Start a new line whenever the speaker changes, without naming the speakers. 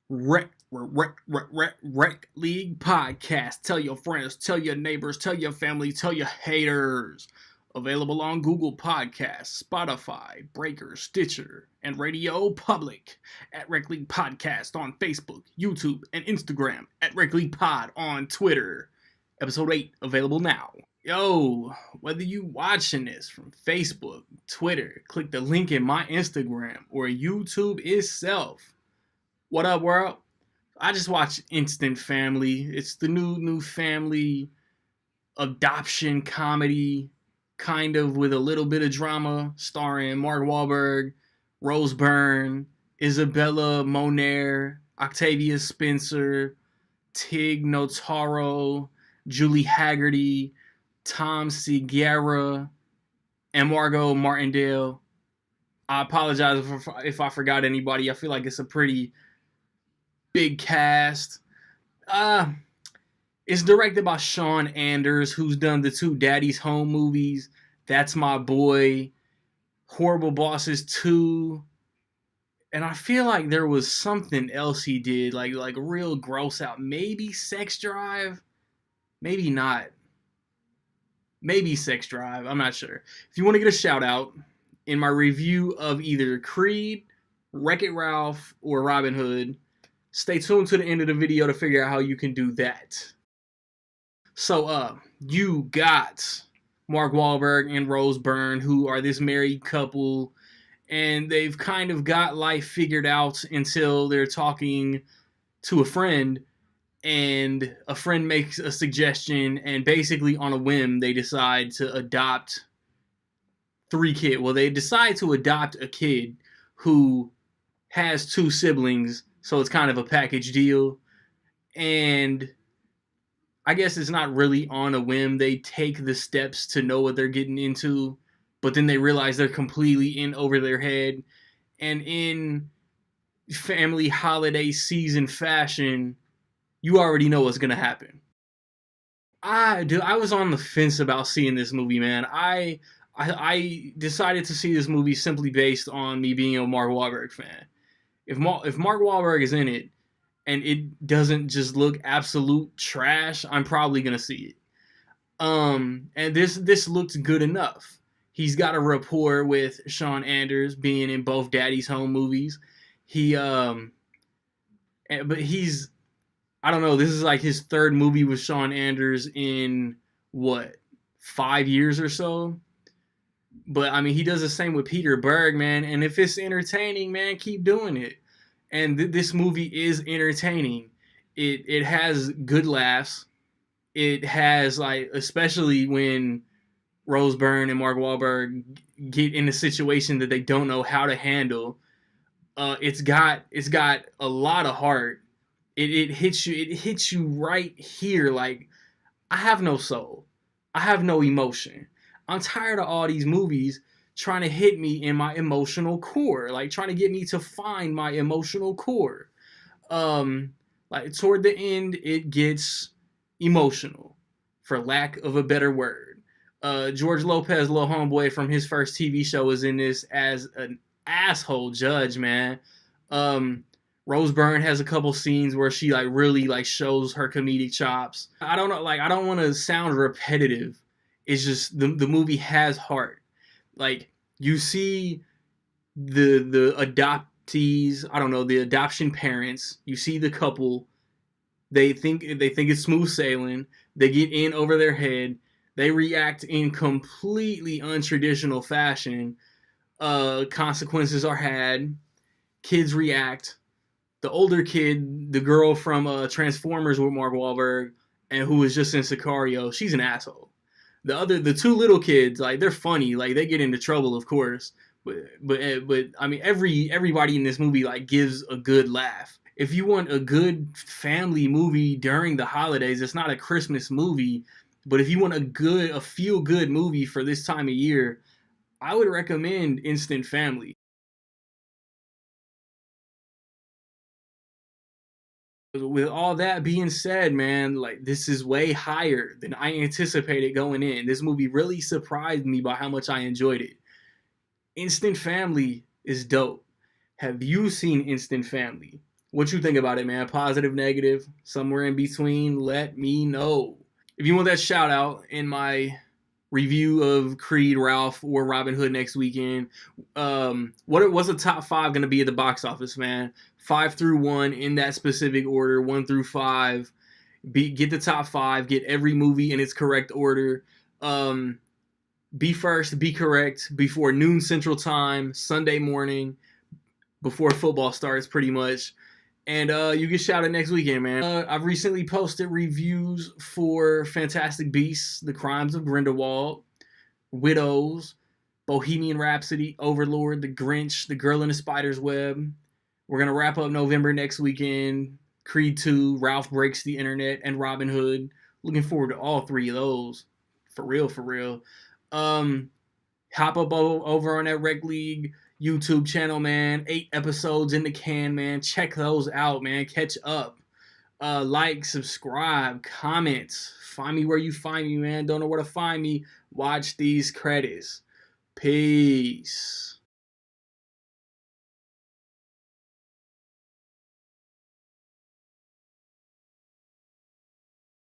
Rec League Podcast. Tell your friends, tell your neighbors, tell your family, tell your haters. Available on Google Podcasts, Spotify, Breaker, Stitcher, and Radio Public. At Rec League Podcast on Facebook, YouTube, and Instagram. At Rec League Pod on Twitter. Episode 8 available now. Yo, whether you watching this from Facebook, Twitter, click the link in my Instagram, or YouTube itself. What up, world? I just watched Instant Family. It's the new family adoption comedy, kind of with a little bit of drama, starring Mark Wahlberg, Rose Byrne, Isabella Moner, Octavia Spencer, Tig Notaro, Julie Haggerty, Tom Segura, and Margot Martindale. I apologize if I forgot anybody. I feel like it's a pretty big cast. It's directed by Sean Anders, who's done the 2 Daddy's Home movies. That's My Boy, Horrible Bosses 2. And I feel like there was something else he did, like real gross out. Maybe Sex Drive? Maybe not. Maybe Sex Drive. I'm not sure. If you want to get a shout out in my review of either Creed, Wreck-It Ralph, or Robin Hood, stay tuned to the end of the video to figure out how you can do that. So, you got Mark Wahlberg and Rose Byrne, who are this married couple, and they've kind of got life figured out until they're talking to a friend, and a friend makes a suggestion, and basically on a whim, they decide to adopt 3 kids. Well, they decide to adopt a kid who has 2 siblings, so it's kind of a package deal. And I guess it's not really on a whim. They take the steps to know what they're getting into, but then they realize they're completely in over their head. And in family holiday season fashion, you already know what's going to happen. I was on the fence about seeing this movie, man. I decided to see this movie simply based on me being a Mark Wahlberg fan. If Mark Wahlberg is in it and it doesn't just look absolute trash, I'm probably gonna see it. And this looks good enough. He's got a rapport with Sean Anders, being in both Daddy's Home movies. But he's, I don't know, this is like his 3rd movie with Sean Anders in, 5 years or so? But, I mean, he does the same with Peter Berg, man. And if it's entertaining, man, keep doing it. And this movie is entertaining. It has good laughs. It has, like, especially when Rose Byrne and Mark Wahlberg get in a situation that they don't know how to handle. It's got a lot of heart. It hits you right here. Like, I have no soul. I have no emotion. I'm tired of all these movies trying to hit me in my emotional core, like trying to get me to find my emotional core. Like toward the end, it gets emotional, for lack of a better word. George Lopez, little homeboy from his first TV show, is in this as an asshole judge, man. Rose Byrne has a couple scenes where she like really like shows her comedic chops. I don't know, like I don't want to sound repetitive. It's just the movie has heart. Like you see the adoptees, I don't know, the adoption parents. You see the couple. They think it's smooth sailing. They get in over their head. They react in completely untraditional fashion. Consequences are had. Kids react. The older kid, the girl from Transformers with Mark Wahlberg, and who was just in Sicario, she's an asshole. The 2 little kids, like they're funny, like they get into trouble, of course, but I mean everybody in this movie like gives a good laugh. If you want a good family movie during the holidays, it's not a Christmas movie, but if you want a feel good movie for this time of year, I would recommend Instant Family. With all that being said, man, like this is way higher than I anticipated going in. This movie really surprised me by how much I enjoyed it. Instant Family is dope. Have you seen Instant Family? What you think about it, man? Positive, negative, somewhere in between? Let me know. If you want that shout out in my review of Creed, Ralph, or Robin Hood next weekend, what's the top 5 going to be at the box office, man? 5 through 1 in that specific order, 1 through 5. Get the top 5. Get every movie in its correct order. Be first, be correct before noon Central Time, Sunday morning, before football starts, pretty much. And you get shouted next weekend, man. I've recently posted reviews for Fantastic Beasts, The Crimes of Grindelwald, Widows, Bohemian Rhapsody, Overlord, The Grinch, The Girl in the Spider's Web. We're going to wrap up November next weekend. Creed 2, Ralph Breaks the Internet, and Robin Hood. Looking forward to all 3 of those. For real, for real. Hop up over on that Rec League YouTube channel, man. 8 episodes in the can, man. Check those out, man. Catch up. Like, subscribe, comments. Find me where you find me, man. Don't know where to find me. Watch these credits. Peace.